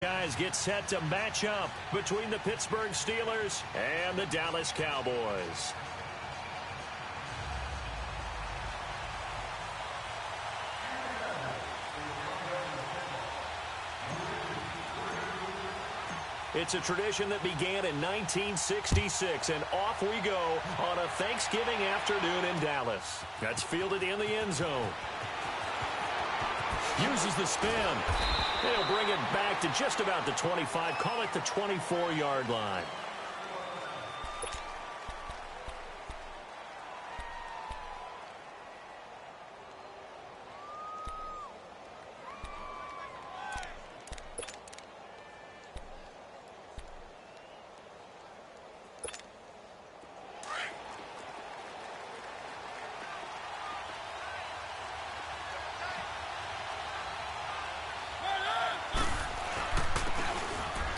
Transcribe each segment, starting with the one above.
Guys get set to match up between the Pittsburgh Steelers and the Dallas Cowboys. It's a tradition that began in 1966, and off we go on a Thanksgiving afternoon in Dallas. That's fielded in the end zone. Uses the spin. They'll bring it back to just about the 25. Call it the 24-yard line.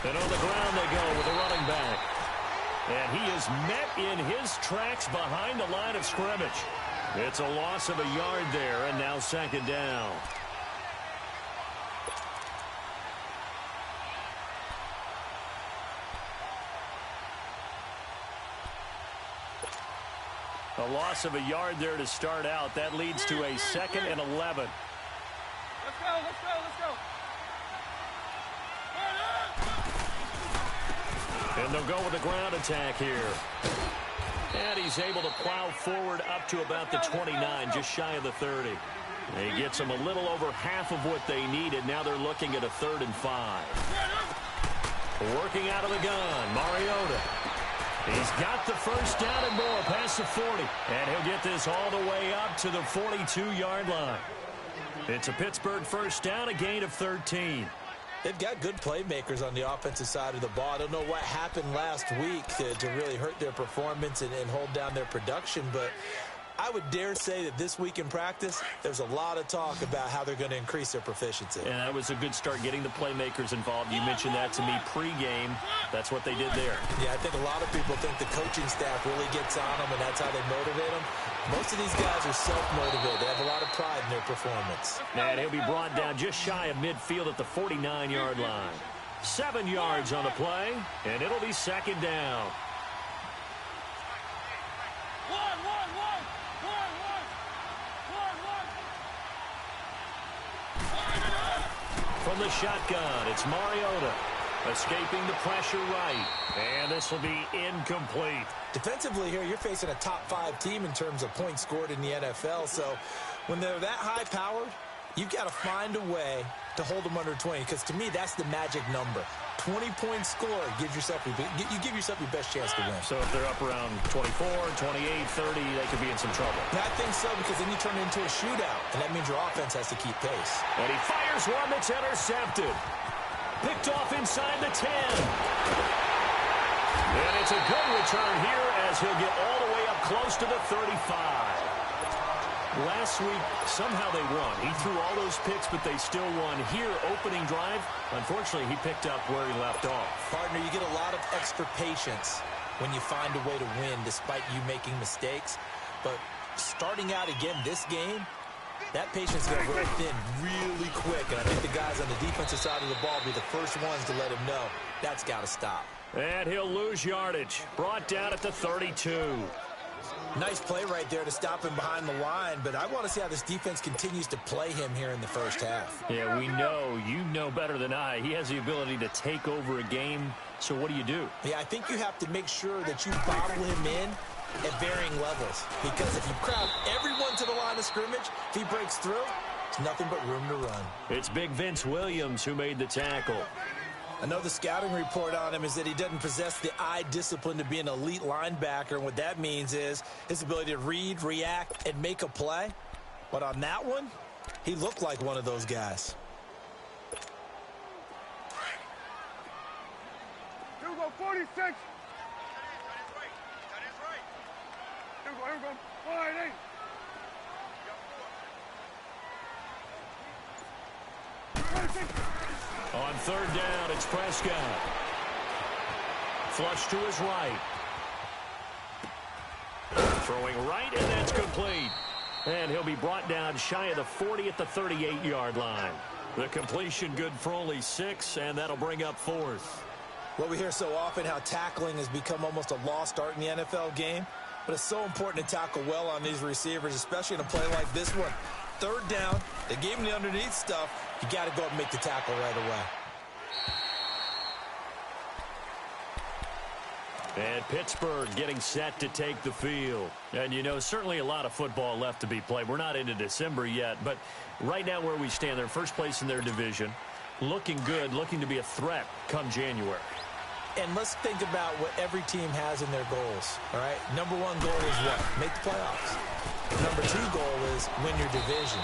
And on the ground they go with a running back. And he is met in his tracks behind the line of scrimmage. It's a loss of a yard there, and now second down. A loss of a yard there to start out. That leads to a 2nd and 11. Let's go, let's go, let's go. And they'll go with the ground attack here. And he's able to plow forward up to about the 29, just shy of the 30. And he gets them a little over half of what they needed. Now they're looking at a 3rd and 5. Working out of the gun, Mariota. He's got the first down and more past the 40. And he'll get this all the way up to the 42-yard line. It's a Pittsburgh first down, a gain of 13. They've got good playmakers on the offensive side of the ball. I don't know what happened last week to really hurt their performance and hold down their production, but I would dare say that this week in practice, there's a lot of talk about how they're going to increase their proficiency. And that was a good start, getting the playmakers involved. You mentioned that to me pregame. That's what they did there. Yeah, I think a lot of people think the coaching staff really gets on them, and that's how they motivate them. Most of these guys are self-motivated. They have a lot of pride in their performance. And he'll be brought down just shy of midfield at the 49-yard line. 7 yards on the play, and it'll be second down. From the shotgun, it's Mariota. Escaping the pressure right. And this will be incomplete. Defensively here, you're facing a top-5 team in terms of points scored in the NFL. So when they're that high-powered, you've got to find a way to hold them under 20. Because to me, that's the magic number. 20-point score gives yourself you give yourself your best chance to win. So if they're up around 24, 28, 30, they could be in some trouble. I think so, because then you turn it into a shootout, and that means your offense has to keep pace. And he fires one that's intercepted. Picked off inside the 10. And it's a good return here as he'll get all the way up close to the 35. Last week, somehow they won. He threw all those picks, but they still won. Here, opening drive, unfortunately, he picked up where he left off. Partner, you get a lot of extra patience when you find a way to win despite you making mistakes. But starting out again this game, that patience is going to wear thin really quick. And I think the guys on the defensive side of the ball will be the first ones to let him know that's got to stop. And he'll lose yardage. Brought down at the 32. Nice play right there to stop him behind the line, but I want to see how this defense continues to play him here in the first half. Yeah, we know. You know better than I. He has the ability to take over a game, so what do you do? Yeah, I think you have to make sure that you bottle him in at varying levels, because if you crowd everyone to the line of scrimmage, if he breaks through, it's nothing but room to run. It's Big Vince Williams who made the tackle. I know the scouting report on him is that he doesn't possess the eye discipline to be an elite linebacker, and what that means is his ability to read, react, and make a play. But on that one, he looked like one of those guys. Here we go, 46. That is right. Here we go. 188. On third down, it's Prescott. Flush to his right. Throwing right, and that's complete. And he'll be brought down shy of the 40 at the 38-yard line. The completion good for only 6, and that'll bring up 4th. Well, we hear so often how tackling has become almost a lost art in the NFL game, but it's so important to tackle well on these receivers, especially in a play like this one. 3rd down, they gave him the underneath stuff. You got to go up and make the tackle right away. And Pittsburgh getting set to take the field. And, you know, certainly a lot of football left to be played. We're not into December yet, but right now where we stand, they're first place in their division, looking good, looking to be a threat come January. And let's think about what every team has in their goals, all right? Number 1 goal is what? Make the playoffs. Number 2 goal is win your division.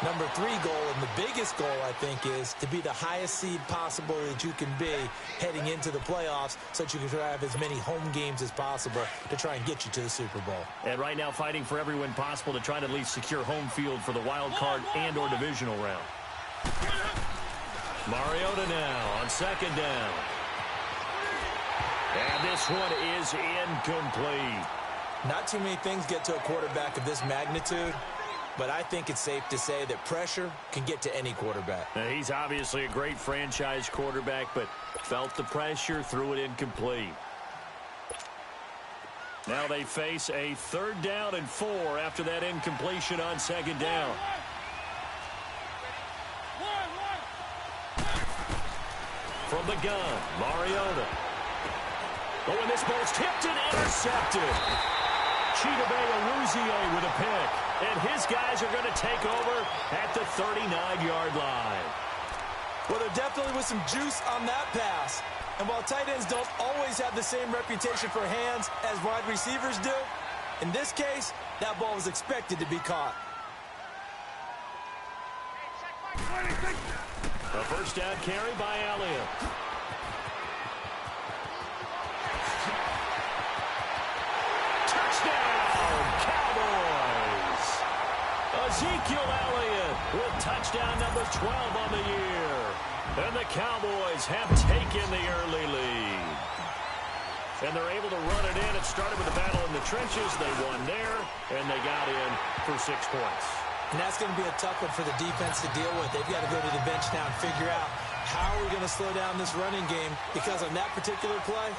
Number 3 goal, and the biggest goal, I think, is to be the highest seed possible that you can be heading into the playoffs so that you can have as many home games as possible to try and get you to the Super Bowl. And right now fighting for every win possible to try to at least secure home field for the wild card and or divisional round. Mariota now on 2nd down. And this one is incomplete. Not too many things get to a quarterback of this magnitude, but I think it's safe to say that pressure can get to any quarterback. Now, he's obviously a great franchise quarterback, but felt the pressure, threw it incomplete. Now they face a 3rd down and 4 after that incompletion on 2nd down. From the gun, Mariota. Oh, and this ball's tipped and intercepted. Chidobe with a pick. And his guys are going to take over at the 39-yard line. Well, there definitely was some juice on that pass. And while tight ends don't always have the same reputation for hands as wide receivers do, in this case, that ball was expected to be caught. A 1st down carry by Elliott. Touchdown, Cowboys! Ezekiel Elliott with touchdown number 12 on the year. And the Cowboys have taken the early lead. And they're able to run it in. It started with a battle in the trenches. They won there, and they got in for 6 points. And that's going to be a tough one for the defense to deal with. They've got to go to the bench now and figure out how are we going to slow down this running game, because on that particular play,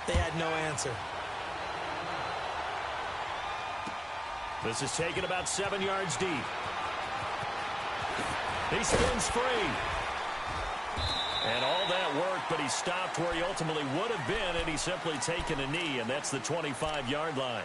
they had no answer. This is taken about 7 yards deep. He spins free. And all that worked, but he stopped where he ultimately would have been, and he's simply taken a knee, and that's the 25-yard line.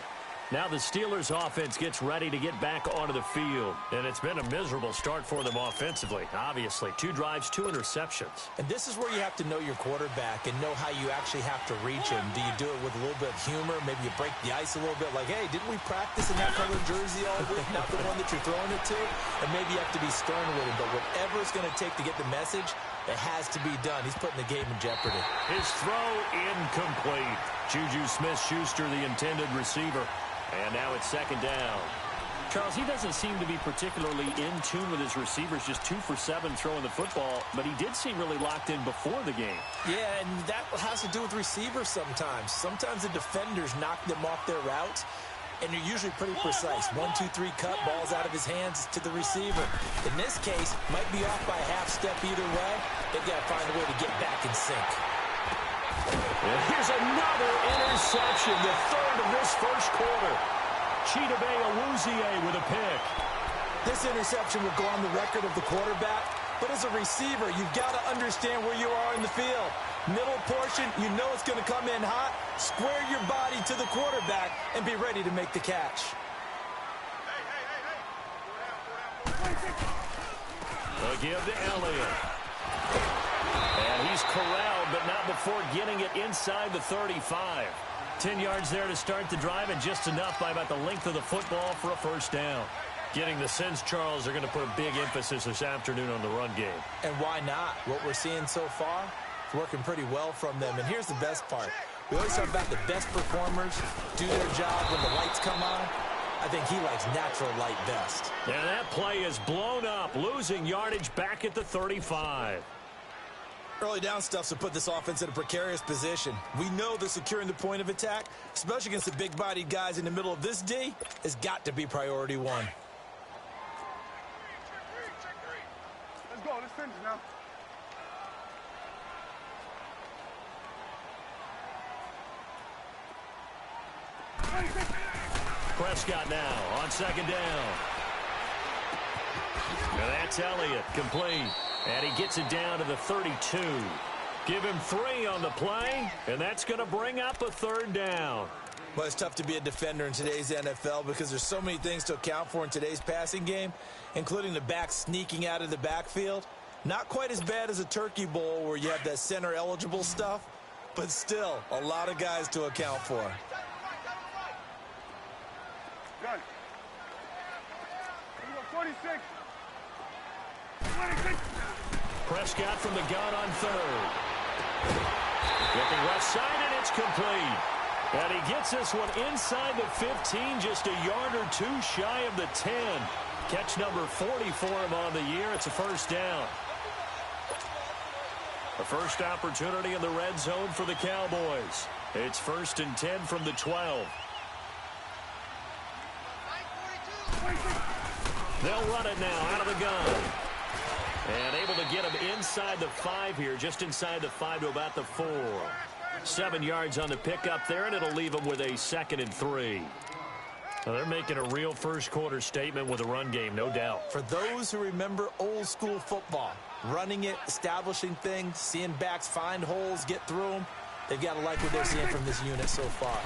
Now the Steelers' offense gets ready to get back onto the field. And it's been a miserable start for them offensively. Obviously, 2 drives, 2 interceptions. And this is where you have to know your quarterback and know how you actually have to reach him. Do you do it with a little bit of humor? Maybe you break the ice a little bit like, hey, didn't we practice in that color jersey all week? Not the one that you're throwing it to? And maybe you have to be stern with him. But whatever it's going to take to get the message, it has to be done. He's putting the game in jeopardy. His throw incomplete. Juju Smith-Schuster, the intended receiver. And now it's 2nd down. Charles, he doesn't seem to be particularly in tune with his receivers, just 2 for 7 throwing the football, but he did seem really locked in before the game. Yeah, and that has to do with receivers sometimes. Sometimes the defenders knock them off their routes, and they're usually pretty precise. 1, 2, 3 cut, balls out of his hands to the receiver. In this case, might be off by a half step either way. They've got to find a way to get back in sync. And here's another interception, the 3rd of this first quarter. Chidobe with a pick. This interception will go on the record of the quarterback, but as a receiver, you've got to understand where you are in the field. Middle portion, you know it's going to come in hot. Square your body to the quarterback and be ready to make the catch. They'll give to Elliott. And he's corralled, but not before getting it inside the 35. 10 yards there to start the drive, and just enough by about the length of the football for a 1st down. Getting the sense, Charles, they're going to put a big emphasis this afternoon on the run game. And why not? What we're seeing so far, it's working pretty well from them. And here's the best part. We always talk about the best performers do their job when the lights come on. I think he likes natural light best. And that play is blown up, losing yardage back at the 35. Early down stuff to put this offense in a precarious position. We know that securing the point of attack, especially against the big-bodied guys in the middle of this D, has got to be priority 1. Let's go. Let's finish. Prescott now on second down. And that's Elliott, complete. And he gets it down to the 32. Give him 3 on the play, and that's going to bring up a third down. Well, it's tough to be a defender in today's NFL because there's so many things to account for in today's passing game, including the back sneaking out of the backfield. Not quite as bad as a turkey bowl where you have that center-eligible stuff, but still a lot of guys to account for. Got it. 46. 26. Prescott from the gun on third. Looking left side, and it's complete. And he gets this one inside the 15, just a yard or 2 shy of the 10. Catch number 40 for him on the year. It's a first down. The first opportunity in the red zone for the Cowboys. It's 1st and 10 from the 12. They'll run it now out of the gun. And able to get him inside the 5 here, just inside the 5 to about the 4. 7 yards on the pickup there, and it'll leave him with a 2nd and 3. Now they're making a real first-quarter statement with a run game, no doubt. For those who remember old-school football, running it, establishing things, seeing backs find holes, get through them, they've got to like what they're seeing from this unit so far.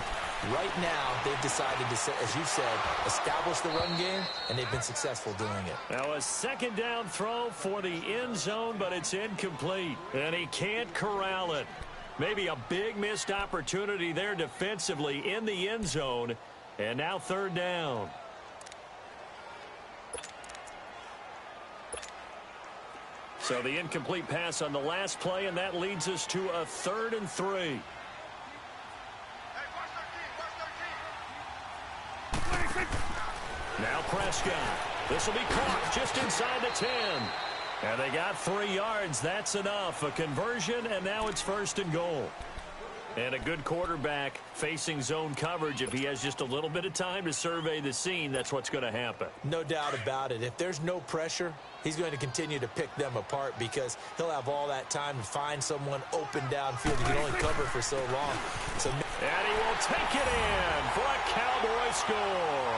Right now, they've decided to, as you said, establish the run game, and they've been successful doing it. Now a second down throw for the end zone, but it's incomplete, and he can't corral it. Maybe a big missed opportunity there defensively in the end zone, and now third down. So the incomplete pass on the last play, and that leads us to a 3rd and 3. Now Prescott. This will be caught just inside the 10. And they got 3 yards. That's enough. A conversion, and now it's 1st and goal. And a good quarterback facing zone coverage. If he has just a little bit of time to survey the scene, that's what's going to happen. No doubt about it. If there's no pressure, he's going to continue to pick them apart because he'll have all that time to find someone open downfield. He can only cover for so long. And he will take it in for a Cowboy score.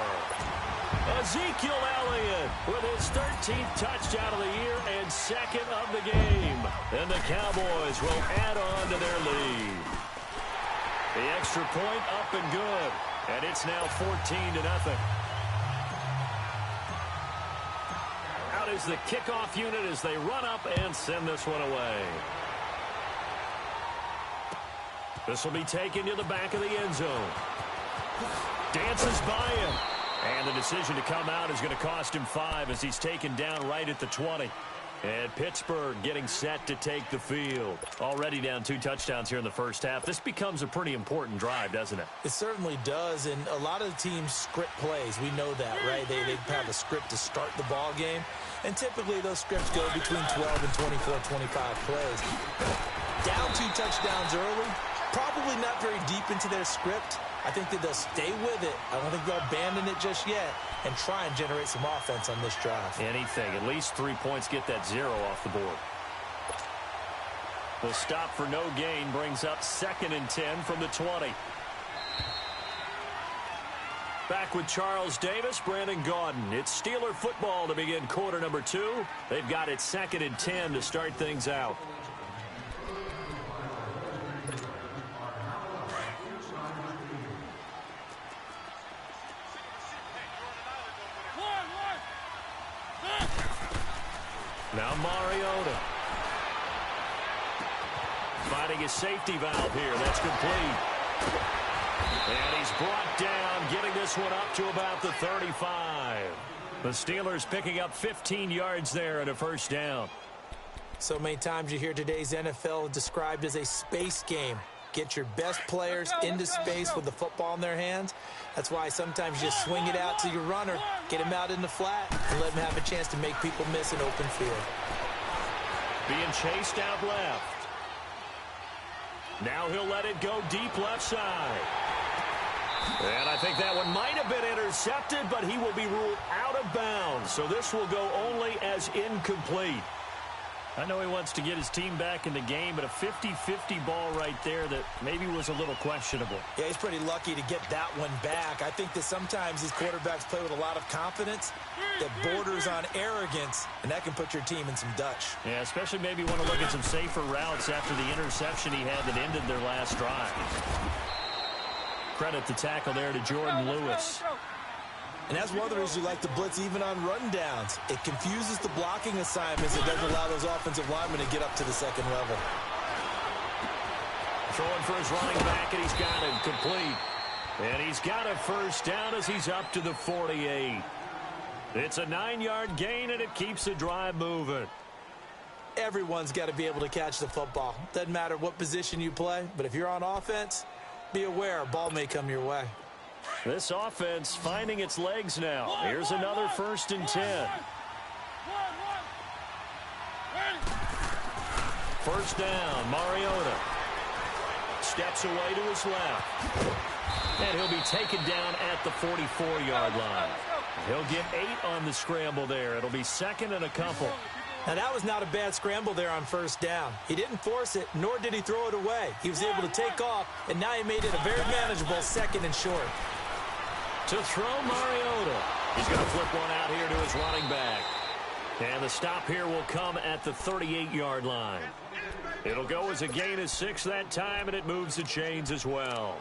Ezekiel Elliott with his 13th touchdown of the year and 2nd of the game. And the Cowboys will add on to their lead. The extra point up and good. And it's now 14-0. Out is the kickoff unit as they run up and send this one away. This will be taken to the back of the end zone. Dances by him. And the decision to come out is going to cost him 5 as he's taken down right at the 20. And Pittsburgh getting set to take the field. Already down 2 touchdowns here in the first half. This becomes a pretty important drive, doesn't it? It certainly does, and a lot of the teams script plays. We know that, right? They have a script to start the ball game, and typically those scripts go between 12 and 24, 25 plays. Down 2 touchdowns early, probably not very deep into their script. I think that they'll stay with it. I don't think they'll abandon it just yet and try and generate some offense on this drive. Anything. At least 3 points, get that 0 off the board. The stop for no gain brings up 2nd and 10 from the 20. Back with Charles Davis, Brandon Gaudin. It's Steeler football to begin quarter number 2. They've got it 2nd and 10 to start things out. Now Mariota. Finding his safety valve here. That's complete. And he's brought down, getting this one up to about the 35. The Steelers picking up 15 yards there and a first down. So many times you hear today's NFL described as a space game. Get your best players into space with the football in their hands. That's why sometimes you just swing it out to your runner, get him out in the flat, and let him have a chance to make people miss an open field. Being chased out left. Now he'll let it go deep left side. And I think that one might have been intercepted, but he will be ruled out of bounds. So this will go only as incomplete. I know he wants to get his team back in the game, but a 50-50 ball right there that maybe was a little questionable. Yeah, he's pretty lucky to get that one back. I think that sometimes these quarterbacks play with a lot of confidence that borders on arrogance, and that can put your team in some Dutch. Yeah, especially maybe want to look at some safer routes after the interception he had that ended their last drive. Credit the tackle there to Jordan Lewis. And that's one of the reasons you like to blitz even on rundowns. It confuses the blocking assignments. It doesn't allow those offensive linemen to get up to the second level. Throwing for his running back, and he's got it complete. And he's got a first down as he's up to the 48. It's a 9-yard gain, and it keeps the drive moving. Everyone's got to be able to catch the football. Doesn't matter what position you play, but if you're on offense, be aware a ball may come your way. This offense finding its legs now. Here's another 1st and 10. First down, Mariota. Steps away to his left. And he'll be taken down at the 44-yard line. He'll get 8 on the scramble there. It'll be 2nd and a couple. Now, that was not a bad scramble there on first down. He didn't force it, nor did he throw it away. He was able to take off, and now he made it a very manageable 2nd and short. To throw Mariota. He's going to flip one out here to his running back. And the stop here will come at the 38-yard line. It'll go as a gain of 6 that time, and it moves the chains as well.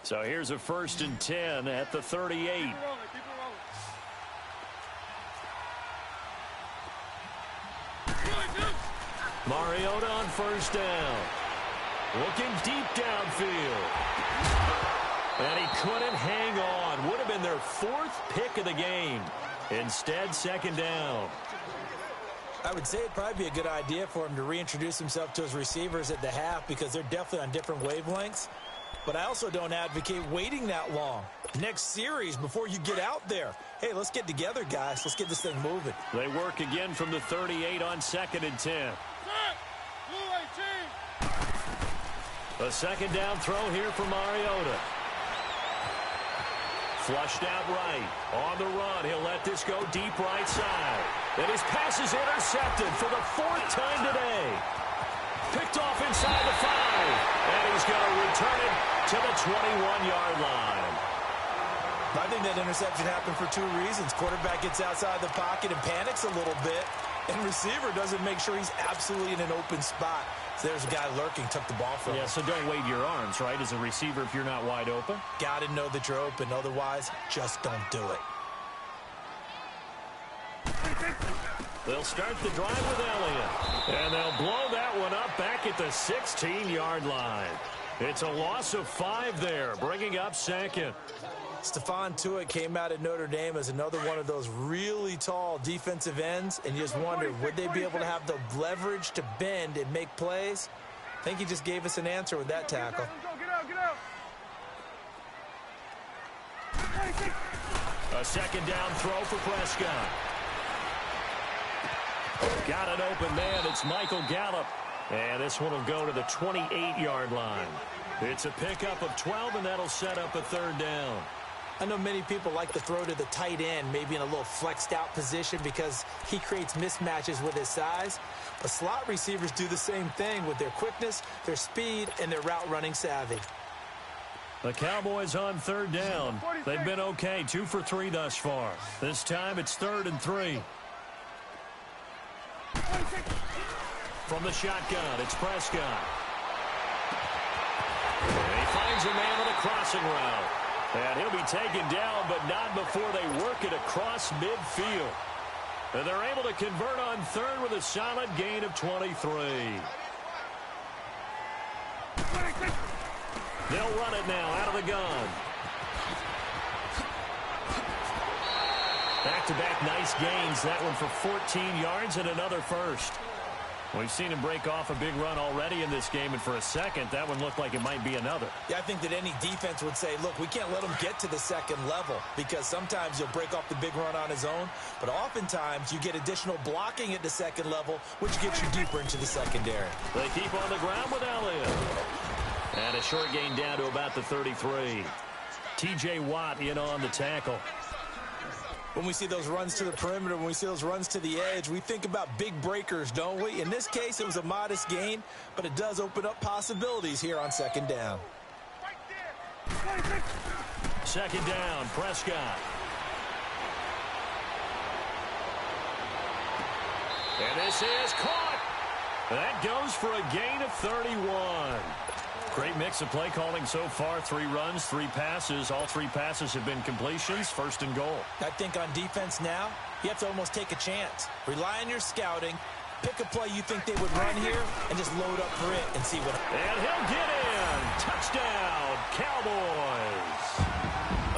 So here's a 1st and 10 at the 38. Mariota on first down. Looking deep downfield. And he couldn't hang on. Would have been their 4th pick of the game. Instead, 2nd down. I would say it'd probably be a good idea for him to reintroduce himself to his receivers at the half because they're definitely on different wavelengths. But I also don't advocate waiting that long. Next series before you get out there. Hey, let's get together, guys. Let's get this thing moving. They work again from the 38 on 2nd and 10. A 2nd down throw here for Mariota. Flushed out right. On the run, he'll let this go deep right side. And his pass is intercepted for the 4th time today. Picked off inside the 5. And he's going to return it to the 21-yard line. I think that interception happened for 2 reasons. Quarterback gets outside the pocket and panics a little bit. And receiver doesn't make sure he's absolutely in an open spot. So there's a guy lurking, took the ball from him. Yeah, so don't wave your arms, right, as a receiver if you're not wide open. Got to know that you're open. Otherwise, just don't do it. They'll start the drive with Elliott. And they'll blow that one up back at the 16-yard line. It's a loss of 5 there, bringing up 2nd. Stephon Tuitt came out at Notre Dame as another one of those really tall defensive ends, and you just wonder, would they be able to have the leverage to bend and make plays? I think he just gave us an answer with that tackle. A 2nd down throw for Prescott. Got an open man. It's Michael Gallup. And this one will go to the 28-yard line. It's a pickup of 12, and that'll set up a 3rd down. I know many people like to throw to the tight end, maybe in a little flexed out position because he creates mismatches with his size. But slot receivers do the same thing with their quickness, their speed, and their route running savvy. The Cowboys on 3rd down. They've been okay, 2 for 3 thus far. This time it's 3rd and 3. From the shotgun, it's Prescott. And he finds a man on a crossing route. And he'll be taken down, but not before they work it across midfield. And they're able to convert on 3rd with a solid gain of 23. They'll run it now out of the gun. Back-to-back nice gains. That one for 14 yards and another 1st. We've seen him break off a big run already in this game, and for a second, that one looked like it might be another. Yeah, I think that any defense would say, look, we can't let him get to the 2nd level because sometimes he'll break off the big run on his own, but oftentimes you get additional blocking at the 2nd level, which gets you deeper into the secondary. They keep on the ground with Elliott. And a short gain down to about the 33. T.J. Watt in on the tackle. When we see those runs to the perimeter, when we see those runs to the edge, we think about big breakers, don't we? In this case, it was a modest gain, but it does open up possibilities here on second down. Second down, Prescott. And this is caught. That goes for a gain of 31. Great mix of play calling so far. 3 runs, 3 passes. All 3 passes have been completions. First and goal. I think on defense now, you have to almost take a chance. Rely on your scouting. Pick a play you think they would run here and just load up for it and see what happens. And he'll get in. Touchdown, Cowboys.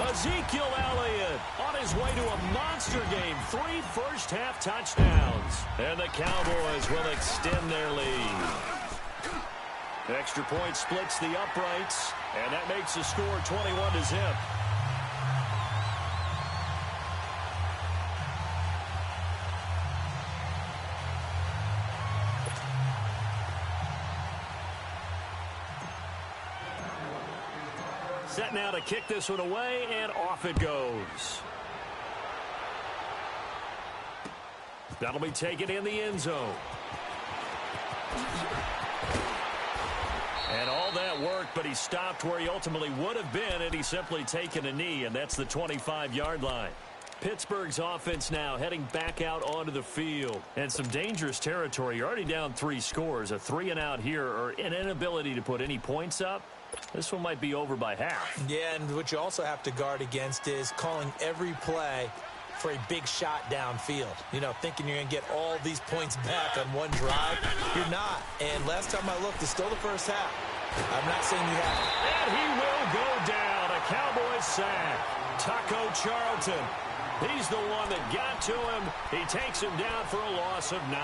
Ezekiel Elliott on his way to a monster game. 3 first-half touchdowns. And the Cowboys will extend their lead. Extra point splits the uprights, and that makes the score 21-0. Set now to kick this one away, and off it goes. That'll be taken in the end zone. And all that worked, but he stopped where he ultimately would have been had he simply taken a knee, and that's the 25-yard line. Pittsburgh's offense now heading back out onto the field. And some dangerous territory. You're already down 3 scores. A 3-and-out here, or an inability to put any points up. This one might be over by half. Yeah, and what you also have to guard against is calling every play for a big shot downfield. You know, thinking you're going to get all these points back on one drive. You're not. And last time I looked, it's still the first half. I'm not saying you have. And he will go down. A Cowboys sack. Taco Charlton. He's the one that got to him. He takes him down for a loss of 9.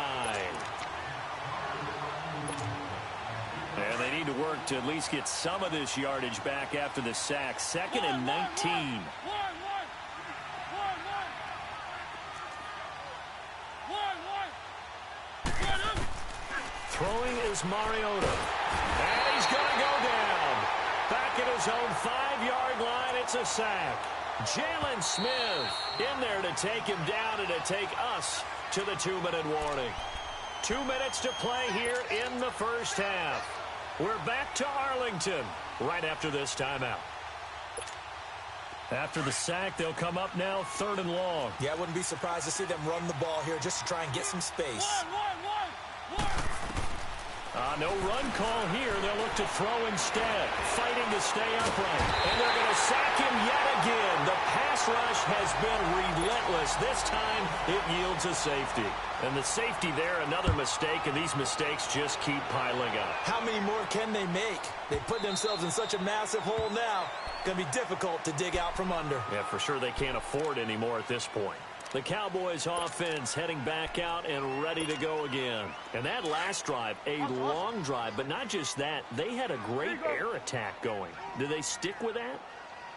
And they need to work to at least get some of this yardage back after the sack. 2nd and 19. Throwing is Mariota. And he's going to go down. Back at his own 5-yard line, it's a sack. Jalen Smith in there to take him down and to take us to the 2-minute warning. 2 minutes to play here in the first half. We're back to Arlington right after this timeout. After the sack, they'll come up now 3rd and long. Yeah, I wouldn't be surprised to see them run the ball here just to try and get some space. No run call here. They'll look to throw instead, fighting to stay upright. And they're going to sack him yet again. The pass rush has been relentless. This time, it yields a safety. And the safety there, another mistake, and these mistakes just keep piling up. How many more can they make? They put themselves in such a massive hole now. Going to be difficult to dig out from under. Yeah, for sure they can't afford any more at this point. The Cowboys offense heading back out and ready to go again. And that last drive, a long drive, but not just that. They had a great air attack going. Do they stick with that?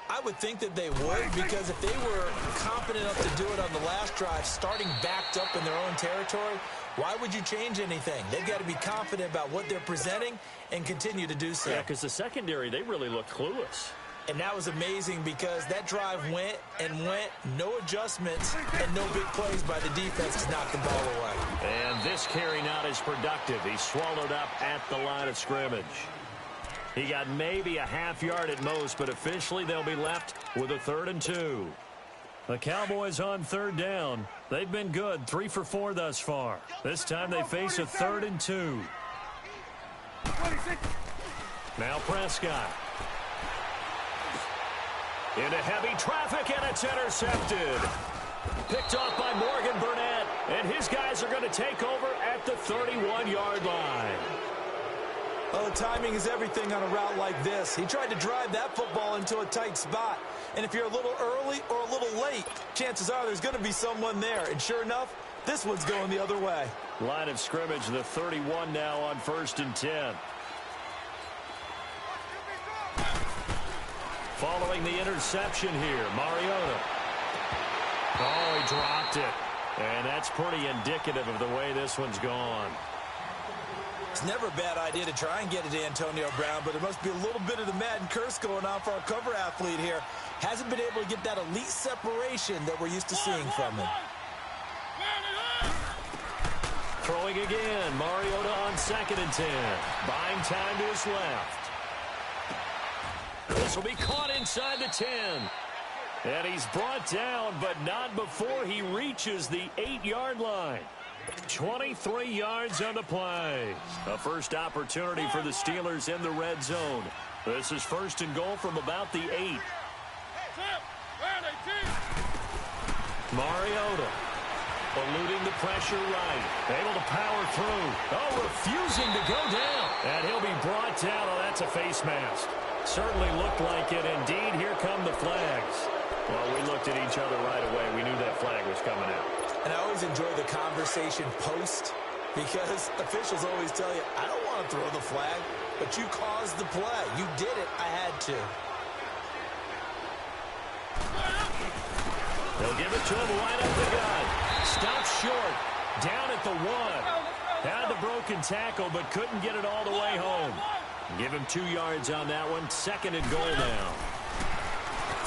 I would think that they would, because if they were confident enough to do it on the last drive, starting backed up in their own territory, why would you change anything? They've got to be confident about what they're presenting and continue to do so. Yeah, because the secondary, they really look clueless. And that was amazing because that drive went and went, no adjustments, and no big plays by the defense to knock the ball away. And this carry not as productive. He's swallowed up at the line of scrimmage. He got maybe a half yard at most, but officially they'll be left with a 3rd and 2. The Cowboys on 3rd down. They've been good, 3 for 4 thus far. This time they face a 3rd and 2. Now Prescott. Into heavy traffic, and it's intercepted. Picked off by Morgan Burnett, and his guys are going to take over at the 31-yard line. Oh, timing is everything on a route like this. He tried to drive that football into a tight spot. And if you're a little early or a little late, chances are there's going to be someone there. And sure enough, this one's going the other way. Line of scrimmage, the 31 now on 1st and 10. Following the interception here, Mariota. Oh, he dropped it. And that's pretty indicative of the way this one's gone. It's never a bad idea to try and get it to Antonio Brown, but there must be a little bit of the Madden curse going on for our cover athlete here. Hasn't been able to get that elite separation that we're used to seeing from him. Throwing again. Mariota on 2nd and 10. Buying time to his left. This will be caught inside the 10. And he's brought down, but not before he reaches the 8-yard line. 23 yards on the play. A first opportunity for the Steelers in the red zone. This is 1st and goal from about the 8. Mariota eluding the pressure right. Able to power through. Oh, refusing to go down. And he'll be brought down. Oh, that's a face mask. Certainly looked like it. Indeed, here come the flags. Well, we looked at each other right away. We knew that flag was coming out. And I always enjoy the conversation post because officials always tell you, I don't want to throw the flag, but you caused the play. You did it. I had to. They'll give it to him right up the gut. Stops short. Down at the 1. Had the broken tackle, but couldn't get it all the way home. Give him 2 yards on that one. 2nd and goal now.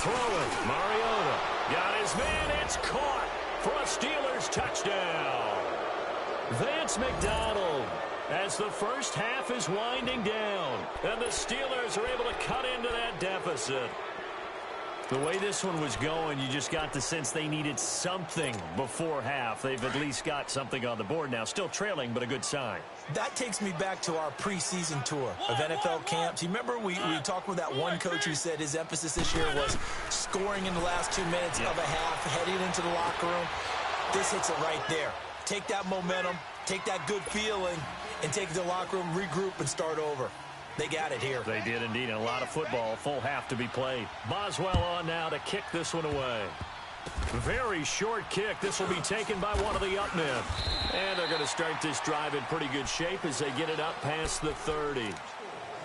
Throwing. Mariota. Got his man. It's caught for a Steelers touchdown. Vance McDonald as the first half is winding down. And the Steelers are able to cut into that deficit. The way this one was going, you just got the sense they needed something before half. They've at least got something on the board now. Still trailing, but a good sign. That takes me back to our preseason tour of NFL camps. You remember we talked with that one coach who said his emphasis this year was scoring in the last 2 minutes of a half, heading into the locker room. This hits it right there. Take that momentum, take that good feeling, and take it to the locker room, regroup, and start over. They got it here. They did indeed. And a lot of football, full half to be played. Boswell on now to kick this one away. Very short kick. This will be taken by one of the up men. And they're going to start this drive in pretty good shape as they get it up past the 30.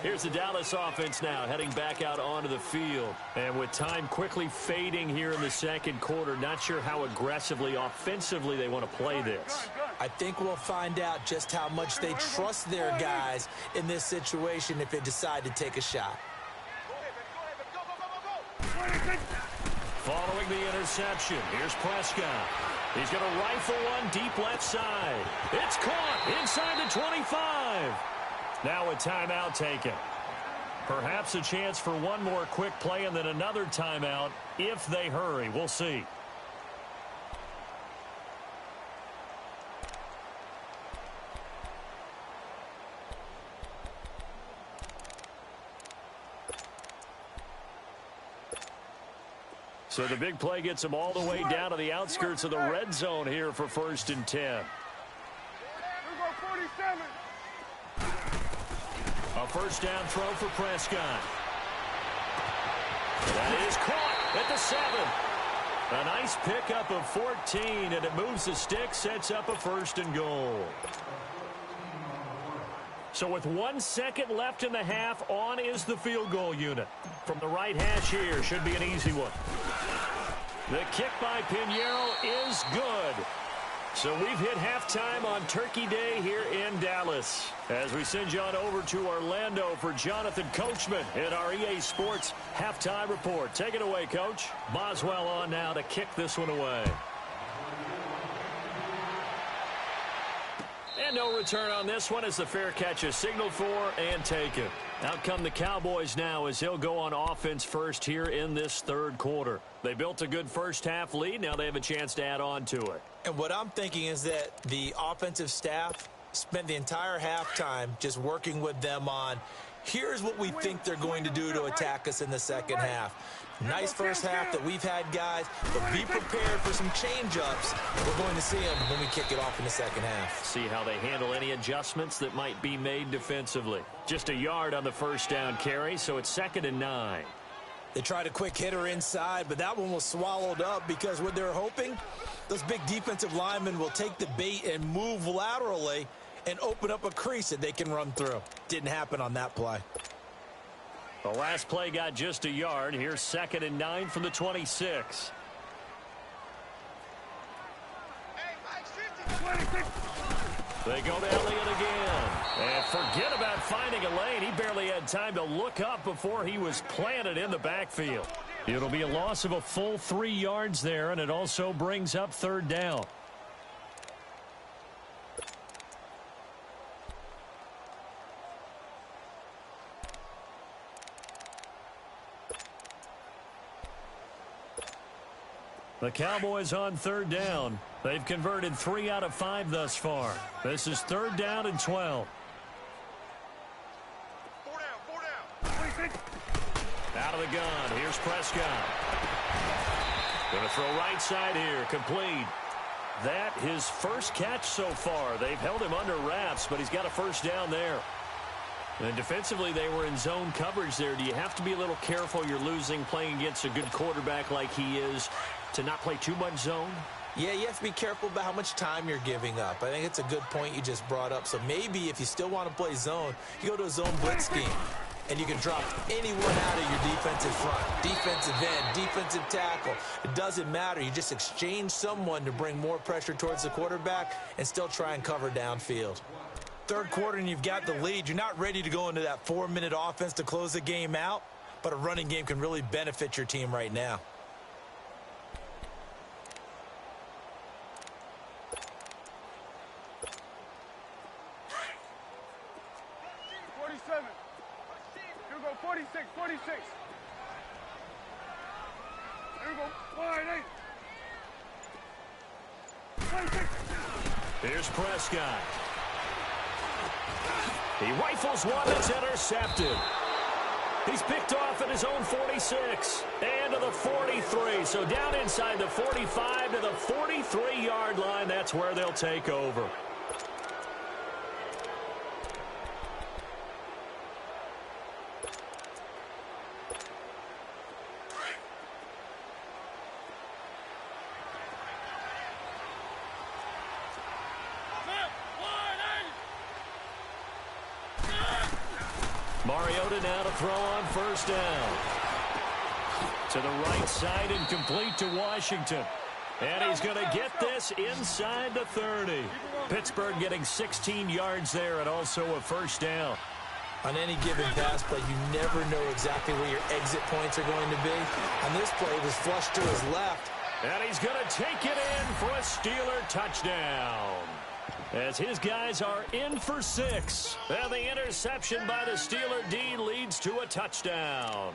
Here's the Dallas offense now heading back out onto the field. And with time quickly fading here in the 2nd quarter, not sure how aggressively, offensively they want to play this. I think we'll find out just how much they trust their guys in this situation if they decide to take a shot. Following the interception, here's Prescott. He's going to rifle one deep left side. It's caught inside the 25. Now a timeout taken. Perhaps a chance for one more quick play and then another timeout if they hurry. We'll see. So the big play gets them all the way down to the outskirts of the red zone here for 1st and 10. A first down throw for Prescott. That is caught at the 7. A nice pickup of 14, and it moves the stick, sets up a 1st and goal. So with 1 second left in the half, on is the field goal unit. From the right hash here, should be an easy one. The kick by Pinheiro is good. So we've hit halftime on Turkey Day here in Dallas. As we send you on over to Orlando for Jonathan Coachman in our EA Sports halftime report. Take it away, Coach. Boswell on now to kick this one away. And no return on this one as the fair catch is signaled for and taken. Out come the Cowboys now as they'll go on offense first here in this 3rd quarter. They built a good first half lead. Now they have a chance to add on to it. And what I'm thinking is that the offensive staff spent the entire halftime just working with them on, here's what we think they're going to do to attack us in the 2nd half. Nice first half that we've had, guys, but be prepared for some change-ups. We're going to see them when we kick it off in the 2nd half. See how they handle any adjustments that might be made defensively. Just a yard on the first down carry, so it's 2nd and 9. They tried a quick hitter inside, but that one was swallowed up because what they're hoping, those big defensive linemen will take the bait and move laterally and open up a crease that they can run through. Didn't happen on that play. The last play got just a yard. Here's 2nd and 9 from the 26. They go to Elliott again. And forget about finding a lane. He barely had time to look up before he was planted in the backfield. It'll be a loss of a full 3 yards there, and it also brings up 3rd down. The Cowboys on 3rd down. They've converted 3 out of 5 thus far. This is 3rd down and 12. 4 down. Out of the gun. Here's Prescott. Going to throw right side here. Complete. That his first catch so far. They've held him under wraps, but he's got a 1st down there. And defensively, they were in zone coverage there. Do you have to be a little careful? You're losing playing against a good quarterback like he is to not play too much zone? Yeah, you have to be careful about how much time you're giving up. I think it's a good point you just brought up. So maybe if you still want to play zone, you go to a zone blitz scheme. And you can drop anyone out of your defensive front, defensive end, defensive tackle. It doesn't matter. You just exchange someone to bring more pressure towards the quarterback and still try and cover downfield. 3rd quarter and you've got the lead. You're not ready to go into that 4-minute offense to close the game out, but a running game can really benefit your team right now. 47. Here we go, 46, 46. Here we go, wide 8. 26. Here's Prescott. He rifles one that's intercepted. He's picked off at his own 46 and to the 43. So down inside the 45 to the 43-yard line. That's where they'll take over. Mariota now to throw on 1st down. To the right side and complete to Washington. And he's going to get this inside the 30. Pittsburgh getting 16 yards there and also a 1st down. On any given pass play, you never know exactly where your exit points are going to be. On this play, it was flushed to his left. And he's going to take it in for a Steeler touchdown. As his guys are in for 6. And the interception by the Steeler D leads to a touchdown.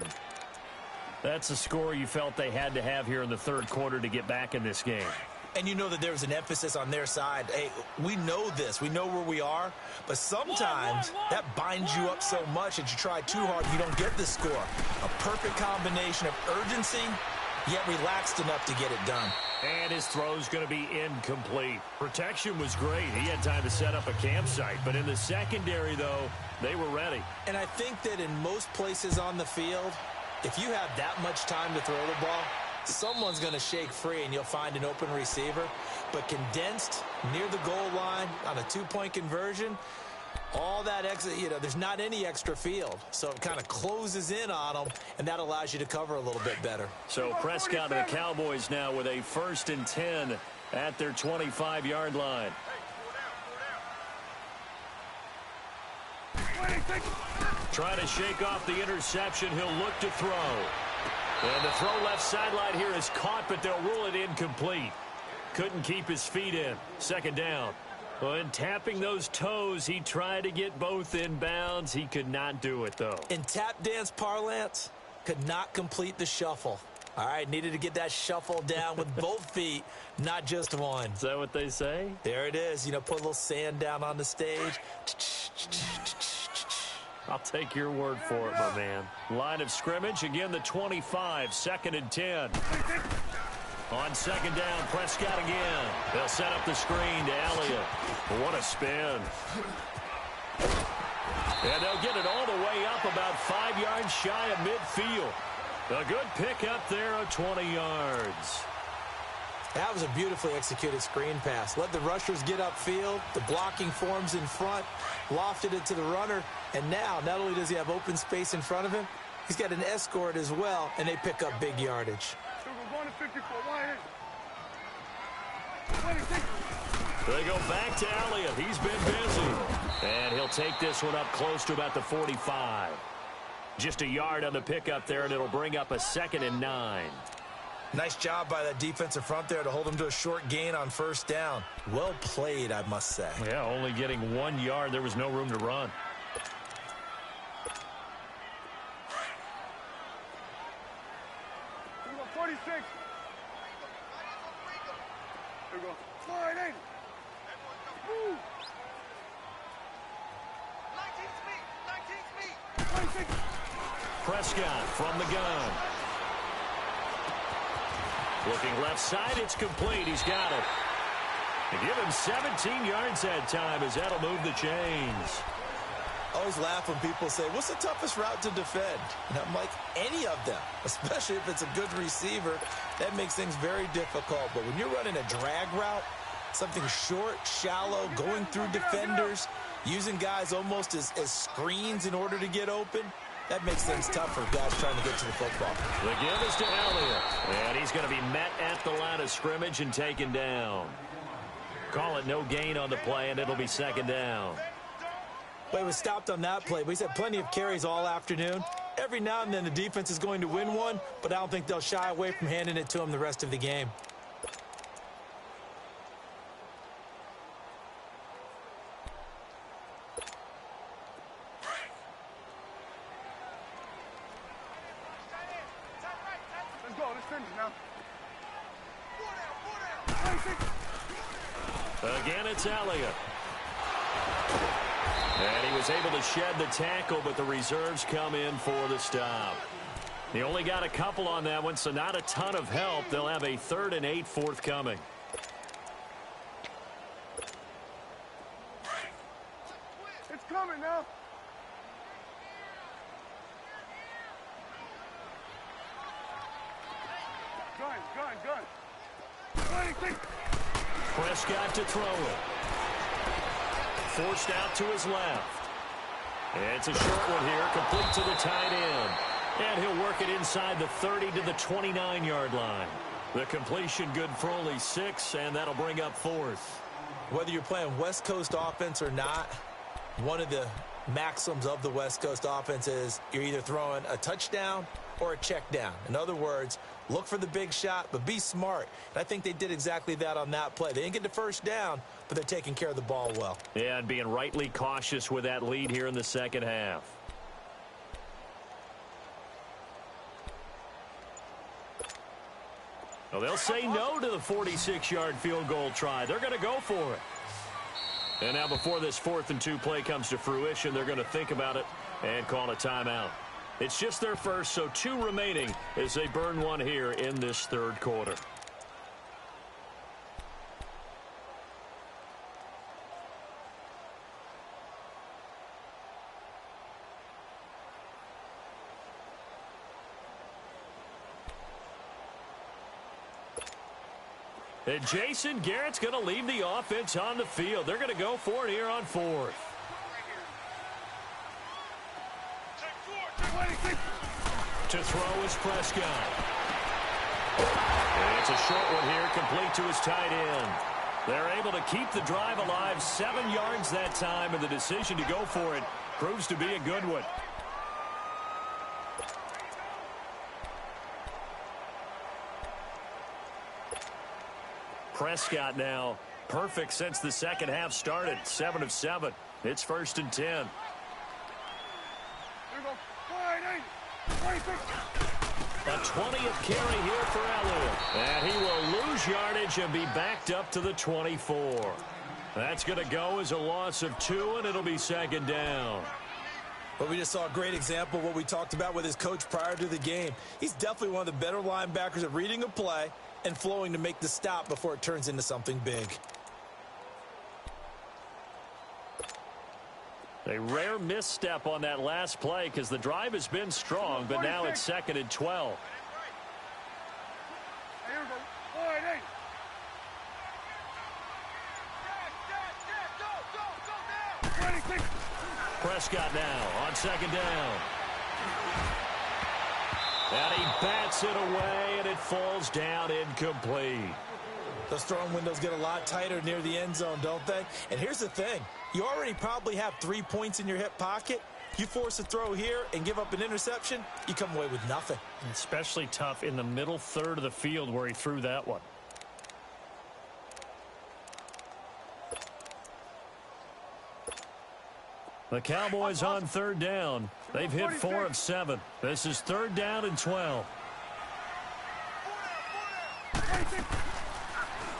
That's a score you felt they had to have here in the 3rd quarter to get back in this game. And you know that there's an emphasis on their side. Hey, we know this. We know where we are. But sometimes that binds you up so much that you try too hard, you don't get the score. A perfect combination of urgency, yet relaxed enough to get it done. And his throw's going to be incomplete. Protection was great. He had time to set up a campsite. But in the secondary, though, they were ready. And I think that in most places on the field, if you have that much time to throw the ball, someone's going to shake free and you'll find an open receiver. But condensed near the goal line on a 2-point conversion, all that exit, there's not any extra field. So it kind of closes in on them, and that allows you to cover a little bit better. So Prescott and the Cowboys now with a 1st and 10 at their 25-yard line. Trying to shake off the interception. He'll look to throw. And the throw left sideline here is caught, but they'll rule it incomplete. Couldn't keep his feet in. 2nd down. When tapping those toes, he tried to get both in bounds. He could not do it, though. In tap dance parlance, could not complete the shuffle. All right, needed to get that shuffle down with both feet, not just one. Is that what they say? There it is. Put a little sand down on the stage. I'll take your word for it, my man. Line of scrimmage, again, the 25, 2nd and 10. On 2nd down, Prescott again. They'll set up the screen to Elliott. What a spin. And they'll get it all the way up about 5 yards shy of midfield. A good pickup there of 20 yards. That was a beautifully executed screen pass. Let the rushers get upfield. The blocking forms in front. Lofted it to the runner. And now, not only does he have open space in front of him, he's got an escort as well, and they pick up big yardage. So we're going to 54, wide 8. 26. They go back to Elliott. He's been busy. And he'll take this one up close to about the 45. Just a yard on the pickup there, and it'll bring up a 2nd and 9. Nice job by that defensive front there to hold him to a short gain on first down. Well played, I must say. Yeah, only getting 1 yard. There was no room to run. Here we go, 46. Here we go. Slide in. Woo. 26. Prescott from the gun. Looking left side, it's complete. He's got it. They give him 17 yards that time as that'll move the chains. I always laugh when people say, what's the toughest route to defend? And I'm like, any of them, especially if it's a good receiver. That makes things very difficult. But when you're running a drag route, something short, shallow, going through defenders, using guys almost as screens in order to get open, that makes things tough for guys trying to get to the football. The give is to Elliott. And he's going to be met at the line of scrimmage and taken down. Call it no gain on the play, and it'll be 2nd down. Well, he was stopped on that play, but he's had plenty of carries all afternoon. Every now and then the defense is going to win one, but I don't think they'll shy away from handing it to him the rest of the game. Let's go. Let's finish now. 26. Again, it's Elliott. And he was able to shed the tackle, but the reserves come in for the stop. He only got a couple on that one, so not a ton of help. They'll have a 3rd and 8 forthcoming. It's coming now. Gun. 26. Prescott to throw it. Forced out to his left. It's a short one here, complete to the tight end. And he'll work it inside the 30 to the 29-yard line. The completion good for only 6, and that'll bring up 4th. Whether you're playing West Coast offense or not, one of the maxims of the West Coast offense is you're either throwing a touchdown or a check down. In other words, look for the big shot, but be smart. And I think they did exactly that on that play. They didn't get the first down, but they're taking care of the ball well. Yeah, and being rightly cautious with that lead here in the second half. Well, they'll say no to the 46-yard field goal try. They're going to go for it. And now before this 4th and 2 play comes to fruition, they're going to think about it and call a timeout. It's just their first, so 2 remaining as they burn one here in this 3rd quarter. And Jason Garrett's going to leave the offense on the field. They're going to go for it here on 4th. To throw is Prescott. And it's a short one here, complete to his tight end. They're able to keep the drive alive, 7 yards that time, and the decision to go for it proves to be a good one. Prescott now perfect since the second half started. 7 of 7. It's 1st and 10. Here we go. 26. A 20th carry here for Elliott. And he will lose yardage and be backed up to the 24. That's going to go as a loss of 2, and it'll be 2nd down. But we just saw a great example of what we talked about with his coach prior to the game. He's definitely one of the better linebackers at reading a play and flowing to make the stop before it turns into something big. A rare misstep on that last play because the drive has been strong, but now it's 2nd and 12. Here we go. 26. Prescott now on 2nd down. And he bats it away, and it falls down incomplete. Those throwing windows get a lot tighter near the end zone, don't they? And here's the thing. You already probably have 3 points in your hip pocket. You force a throw here and give up an interception, you come away with nothing. Especially tough in the middle third of the field where he threw that one. The Cowboys on third down. They've hit 4 of 7. This is third down and 12.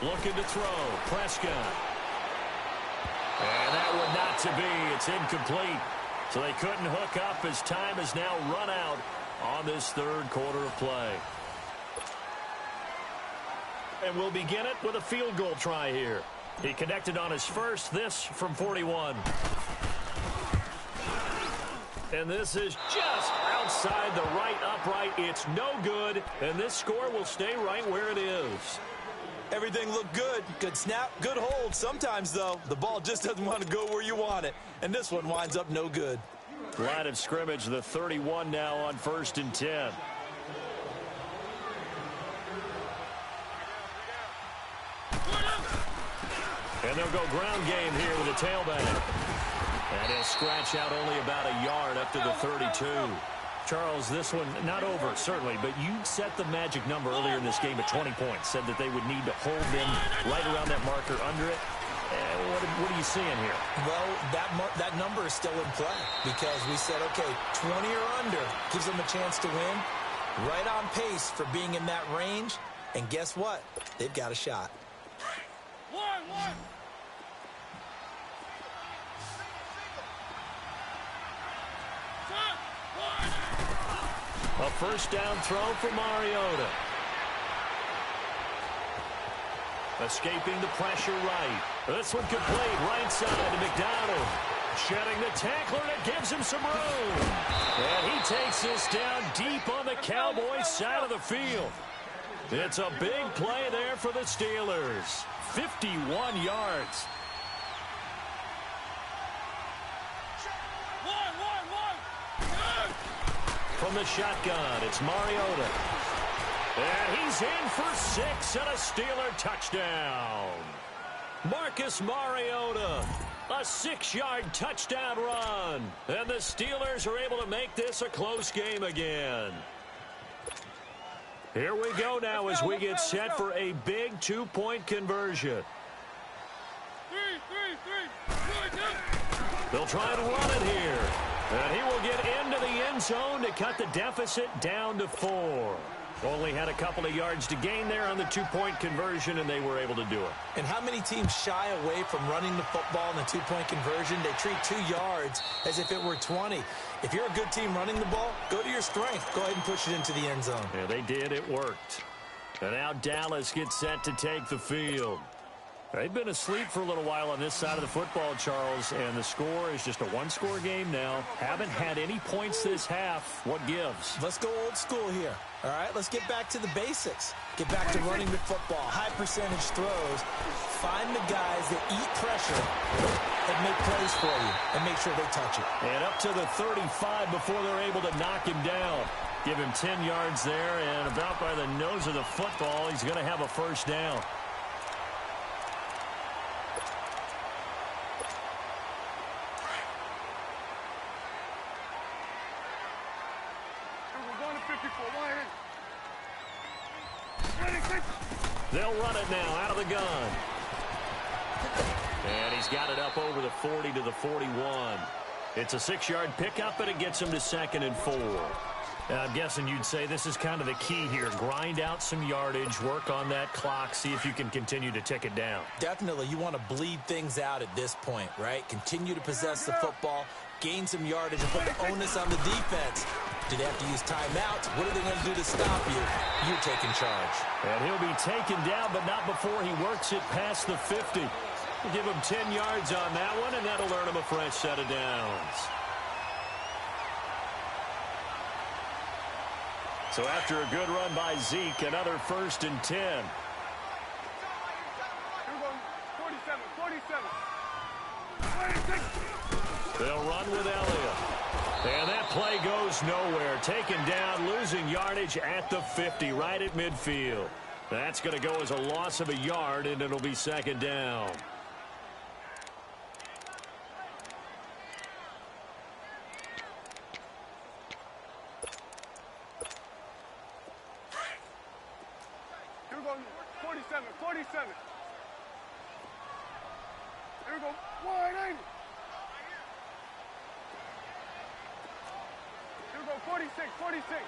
Looking to throw. Prescott. And that one not to be. It's incomplete. So they couldn't hook up as time has now run out on this third quarter of play. And we'll begin it with a field goal try here. He connected on his first, this from 41. And this is just outside the right upright. It's no good, and this score will stay right where it is. Everything looked good. Good snap, good hold. Sometimes, though, the ball just doesn't want to go where you want it. And this one winds up no good. Line of scrimmage, the 31 now on 1st and 10. And they'll go ground game here with a tailback. And he'll scratch out only about a yard up to the 32. Charles, this one not over, certainly, but you set the magic number earlier in this game at 20 points. Said that they would need to hold them right around that marker under it. What are you seeing here? Well, that number is still in play because we said, okay, 20 or under gives them a chance to win. Right on pace for being in that range. And guess what? They've got a shot. A first down throw for Mariota. Escaping the pressure right. This one complete right side to McDonald. Shedding the tackler, and it gives him some room. And he takes this down deep on the Cowboys side of the field. It's a big play there for the Steelers. 51 yards. From the shotgun, it's Mariota. And he's in for 6 and a Steeler touchdown. Marcus Mariota, a 6-yard touchdown run. And the Steelers are able to make this a close game again. Here we go now as we get set for a big 2-point conversion. They'll try and run it here. And he will get into the end zone to cut the deficit down to 4. Only had a couple of yards to gain there on the 2-point conversion, and they were able to do it. And how many teams shy away from running the football in the 2-point conversion? They treat 2 yards as if it were 20. If you're a good team running the ball, go to your strength. Go ahead and push it into the end zone. Yeah, they did. It worked. And now Dallas gets set to take the field. They've been asleep for a little while on this side of the football, Charles, and the score is just a 1-score game now. Haven't had any points this half. What gives? Let's go old school here. All right, let's get back to the basics. Get back to running the football, high percentage throws. Find the guys that eat pressure and make plays for you and make sure they touch it. And up to the 35 before they're able to knock him down. Give him 10 yards there, and about by the nose of the football, he's going to have a first down. They'll run it now out of the gun. And he's got it up over the 40 to the 41. It's a 6-yard pickup, and it gets him to 2nd and 4. I'm guessing you'd say this is kind of the key here. Grind out some yardage, work on that clock, see if you can continue to tick it down. Definitely. You want to bleed things out at this point, right? Continue to possess the football, gain some yardage, and put the onus on the defense. Do they have to use timeouts? What are they going to do to stop you? You're taking charge. And he'll be taken down, but not before he works it past the 50. We'll give him 10 yards on that one, and that'll earn him a fresh set of downs. So after a good run by Zeke, another 1st and 10. 47. They'll run with Elliott. And that play goes nowhere. Taken down, losing yardage at the 50, right at midfield. That's going to go as a loss of a yard, and it'll be second down. Here we go, 47, 47. Here we go, 180. Here we go, 46, 46.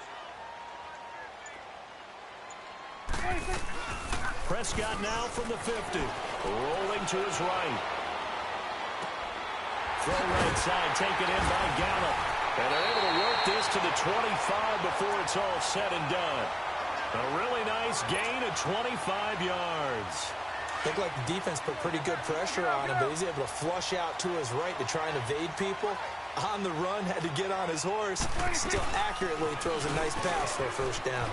46. Prescott now from the 50. Rolling to his right. Throw right side, taken in by Gallup. And they're able to work this to the 25 before it's all said and done. A really nice gain of 25 yards. Looked like the defense put pretty good pressure on him, but he's able to flush out to his right to try and evade people. On the run, had to get on his horse. Still accurately throws a nice pass for a first down.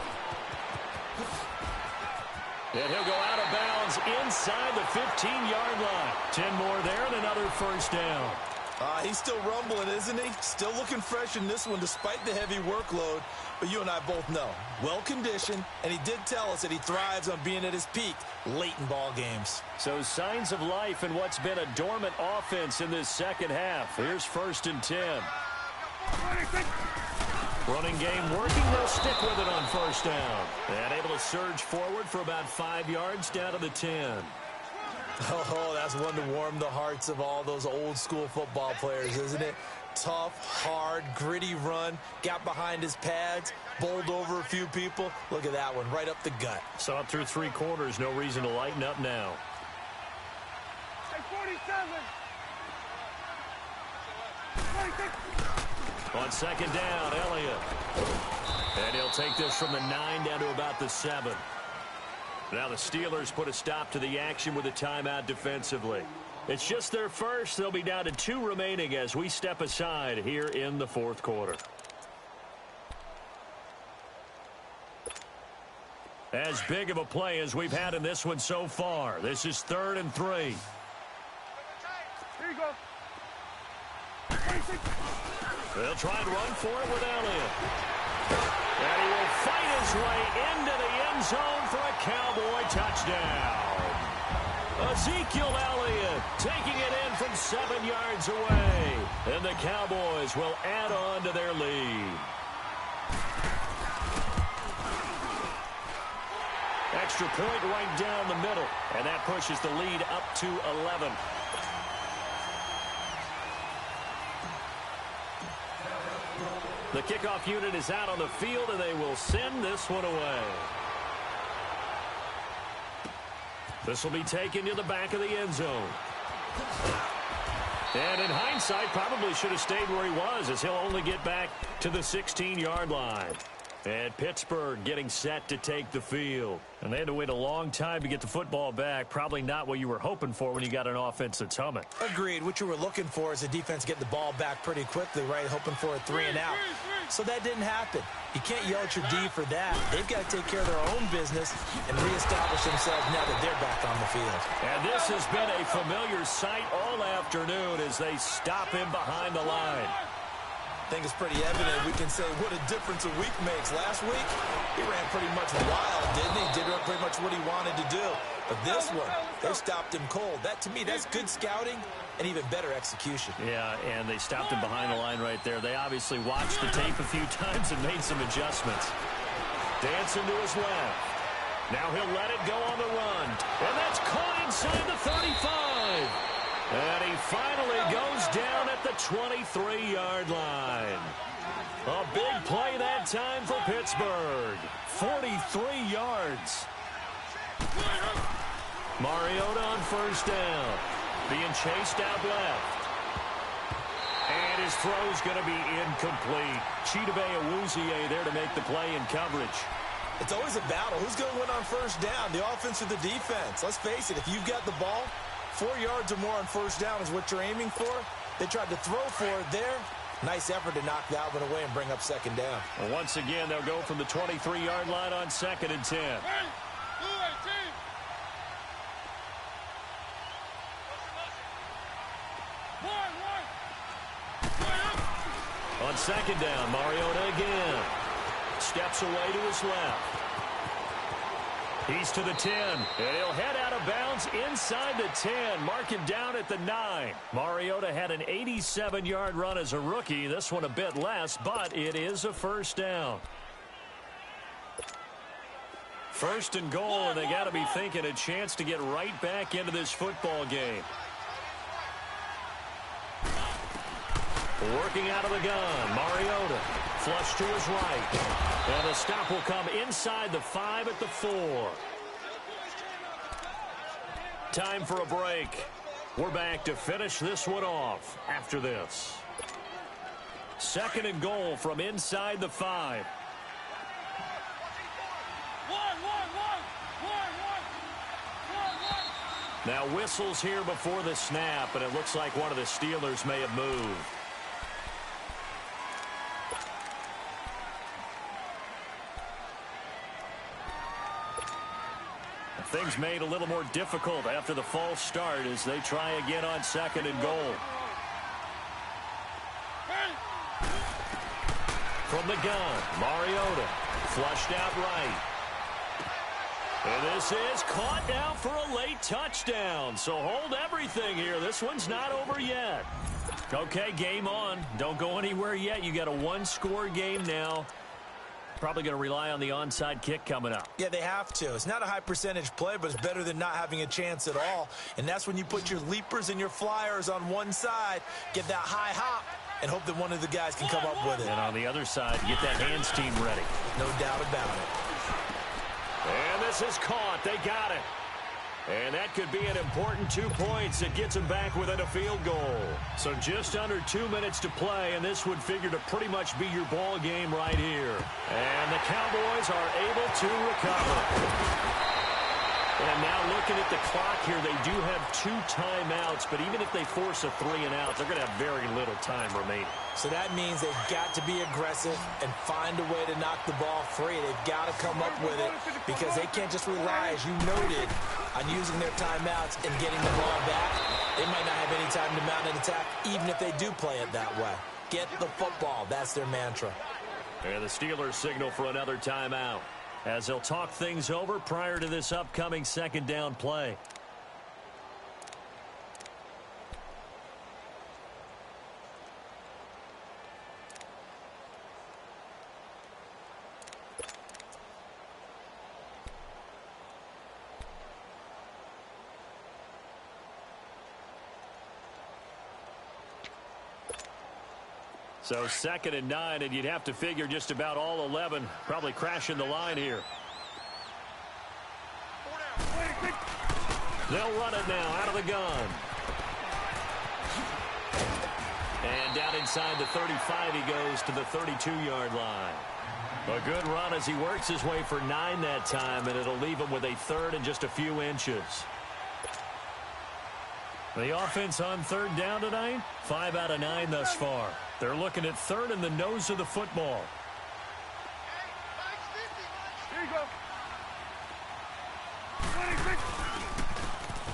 And he'll go out of bounds inside the 15-yard line. 10 more there and another first down. He's still rumbling, isn't he? Still looking fresh in this one despite the heavy workload. But you and I both know, well-conditioned, and he did tell us that he thrives on being at his peak late in ball games. So signs of life in what's been a dormant offense in this second half. Here's 1st and 10. Running game working. They'll stick with it on first down. And able to surge forward for about 5 yards down to the 10. Oh, that's one to warm the hearts of all those old-school football players, isn't it? Tough, hard, gritty run. Got behind his pads, bowled over a few people. Look at that one, right up the gut. Saw it through 3 quarters. No reason to lighten up now. Hey, 47. 46. On second down, Elliott. And he'll take this from the 9 down to about the 7. Now the Steelers put a stop to the action with a timeout defensively. It's just their first. They'll be down to 2 remaining as we step aside here in the 4th quarter. As big of a play as we've had in this one so far. This is 3rd and 3. Here you go. 46. They'll try and run for it with Elliott. And he will fight his way into the end zone for a Cowboy touchdown. Ezekiel Elliott taking it in from 7 yards away. And the Cowboys will add on to their lead. Extra point right down the middle. And that pushes the lead up to 11. The kickoff unit is out on the field, and they will send this one away. This will be taken to the back of the end zone. And in hindsight, probably should have stayed where he was, as he'll only get back to the 16-yard line. And Pittsburgh getting set to take the field. And they had to wait a long time to get the football back. Probably not what you were hoping for when you got an offense that's humming. Agreed. What you were looking for is the defense getting the ball back pretty quickly, right? Hoping for a 3 and out. So that didn't happen. You can't yell at your D for that. They've got to take care of their own business and reestablish themselves now that they're back on the field. And this has been a familiar sight all afternoon as they stop him behind the line. I think it's pretty evident. We can say what a difference a week makes. Last week, he ran pretty much wild, didn't he? Did pretty much what he wanted to do. But this one, they stopped him cold. That, to me, that's good scouting and even better execution. Yeah, and they stopped him behind the line right there. They obviously watched the tape a few times and made some adjustments. Dancing to his left. Now he'll let it go on the run. And that's caught inside the 35. And he finally goes down at the 23-yard line. A big play that time for Pittsburgh. 43 yards. Mariota on first down. Being chased out left. And his throw's going to be incomplete. Chidobe Awuzie there to make the play in coverage. It's always a battle. Who's going to win on first down, the offense or the defense? Let's face it, if you've got the ball, 4 yards or more on first down is what you're aiming for. They tried to throw for it there. Nice effort to knock that one away and bring up second down. Well, once again, they'll go from the 23-yard line on 2nd and 10. On second down, Mariota again. Steps away to his left. He's to the 10, and he'll head out of bounds inside the 10. Mark him down at the 9. Mariota had an 87-yard run as a rookie. This one a bit less, but it is a first down. First and goal, and they got to be thinking a chance to get right back into this football game. Working out of the gun, Mariota. Flush to his right. And the stop will come inside the 5 at the 4. Time for a break. We're back to finish this one off after this. Second and goal from inside the 5. Now whistles here before the snap, and it looks like one of the Steelers may have moved. Things made a little more difficult after the false start as they try again on second and goal. From the gun, Mariota flushed out right. And this is caught now for a late touchdown. So hold everything here. This one's not over yet. Okay, game on. Don't go anywhere yet. You got a one-score game now. Probably going to rely on the onside kick coming up. Yeah, they have to. It's not a high percentage play, but it's better than not having a chance at all. And that's when you put your leapers and your flyers on one side, get that high hop, and hope that one of the guys can come up with it. And on the other side, get that hands team ready. No doubt about it. And this is caught. They got it. And that could be an important 2 points. It gets them back within a field goal. So just under 2 minutes to play, and this would figure to pretty much be your ball game right here. And the Cowboys are able to recover. And now looking at the clock here, they do have 2 timeouts, but even if they force a 3 and out, they're going to have very little time remaining. So that means they've got to be aggressive and find a way to knock the ball free. They've got to come up with it because they can't just rely, as you noted, on using their timeouts and getting the ball back. They might not have any time to mount an attack, even if they do play it that way. Get the football. That's their mantra. And the Steelers signal for another timeout as they'll talk things over prior to this upcoming second down play. So 2nd and 9, and you'd have to figure just about all 11 probably crashing the line here. They'll run it now out of the gun. And down inside the 35 he goes to the 32-yard line. A good run as he works his way for 9 that time, and it'll leave him with a third and just a few inches. The offense on third down tonight, 5 out of 9 thus far. They're looking at third in the nose of the football. Here you go.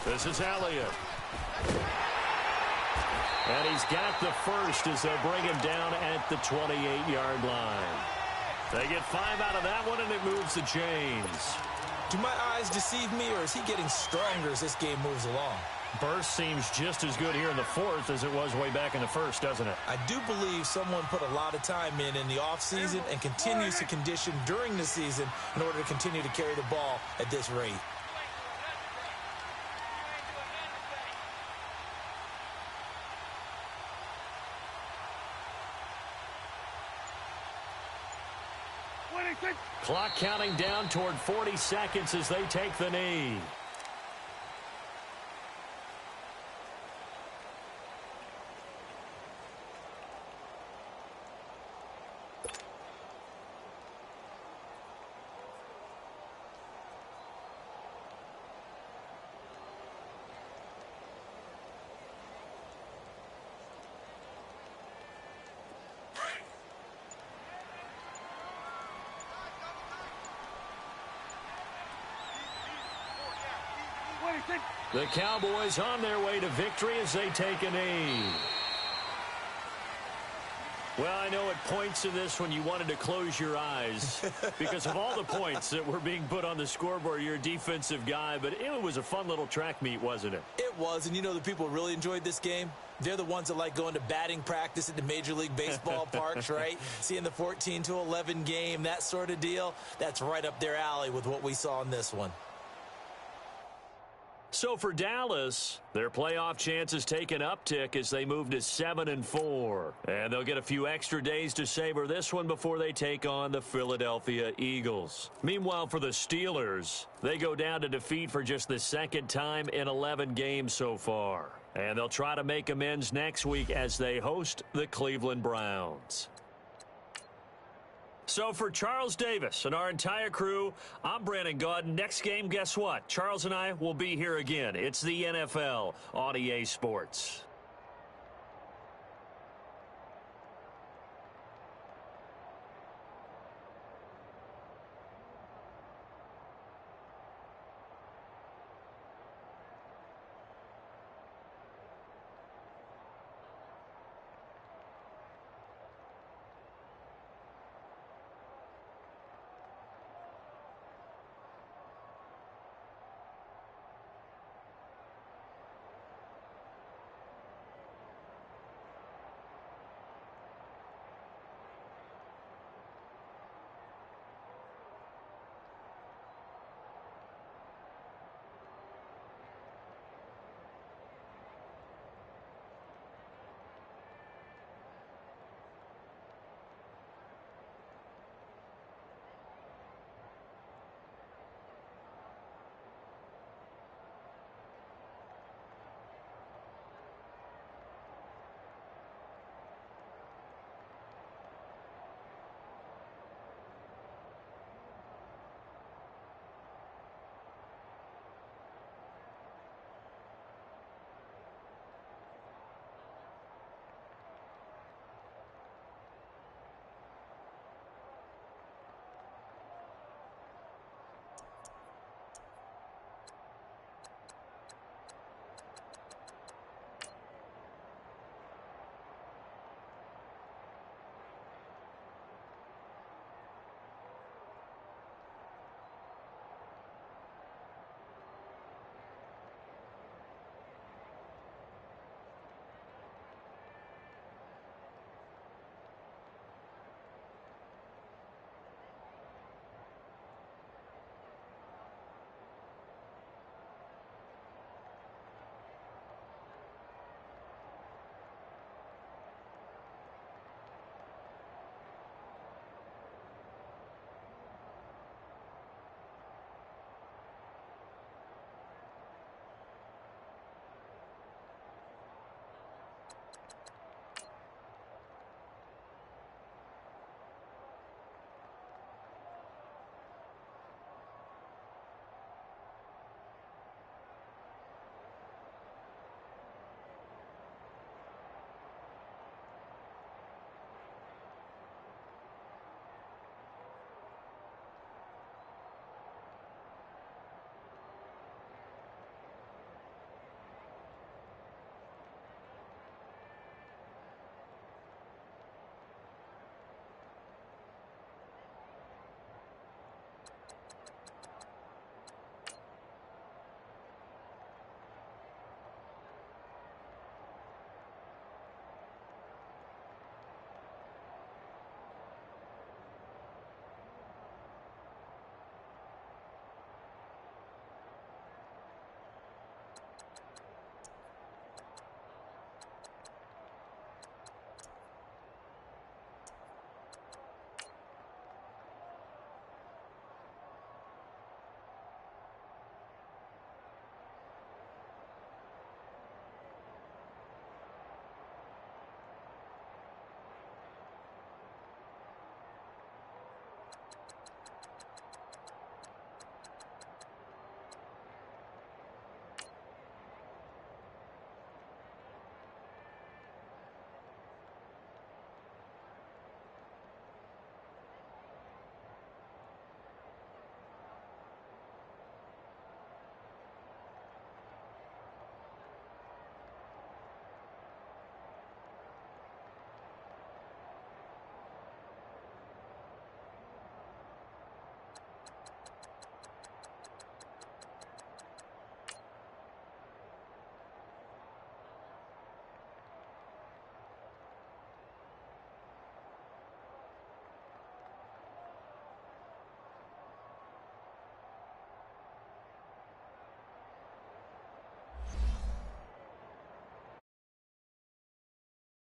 This is Elliott. And he's got the first as they'll bring him down at the 28-yard line. They get 5 out of that one, and it moves the chains. Do my eyes deceive me, or is he getting stronger as this game moves along? Burst seems just as good here in the fourth as it was way back in the first, doesn't it? I do believe someone put a lot of time in the offseason and continues to condition during the season in order to continue to carry the ball at this rate. Clock counting down toward 40 seconds as they take the knee. The Cowboys on their way to victory as they take a knee. Well, I know at points in this one you wanted to close your eyes because of all the points that were being put on the scoreboard. You're a defensive guy, but it was a fun little track meet, wasn't it? It was, and you know the people who really enjoyed this game? They're the ones that like going to batting practice at the Major League Baseball parks, right? Seeing the 14-11 game, that sort of deal. That's right up their alley with what we saw in this one. So for Dallas, their playoff chances take an uptick as they move to 7-4. And they'll get a few extra days to savor this one before they take on the Philadelphia Eagles. Meanwhile, for the Steelers, they go down to defeat for just the second time in 11 games so far. And they'll try to make amends next week as they host the Cleveland Browns. So for Charles Davis and our entire crew, I'm Brandon Gaudin. Next game, guess what? Charles and I will be here again. It's the NFL on EA Sports.